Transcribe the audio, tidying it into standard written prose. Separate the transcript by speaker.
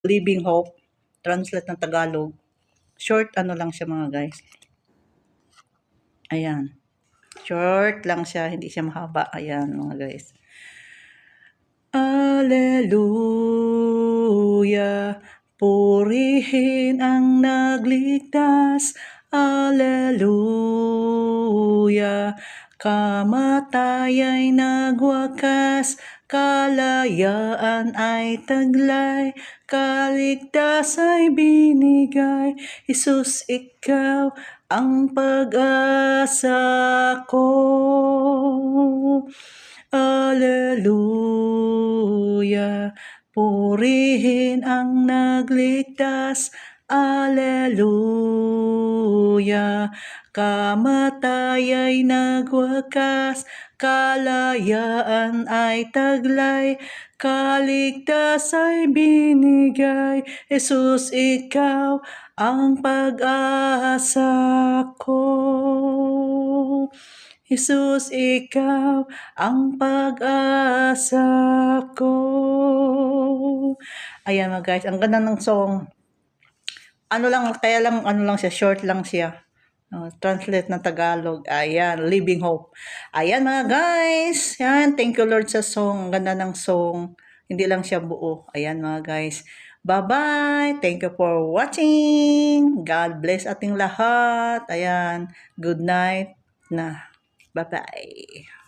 Speaker 1: Living Hope. Translate ng Tagalog. Short ano lang siya mga guys. Ayan. Short lang siya, hindi siya mahaba. Ayan mga guys. Alleluia, purihin ang nagligtas. Alleluia, kamatay ay nagwakas. Kalayaan ay taglay, kaligtas ay binigay. Jesus, ikaw ang pag-asa ko. Alleluia, purihin ang nagligtas. Alleluia, kamatay ay nagwakas. Kalayaan ay taglay, kaligtas ay binigay. Jesus, ikaw ang pag-asa ko. Jesus, ikaw ang pag-asa ko. Ayan mga guys, ang ganda ng song. Ano lang, kaya lang, ano lang siya, short lang siya. Translate ng Tagalog. Ayan, Living Hope. Ayan mga guys. Yan, thank you Lord sa song. Ang ganda ng song. Hindi lang siya buo. Ayan mga guys. Bye-bye. Thank you for watching. God bless ating lahat. Ayan. Good night na. Bye-bye.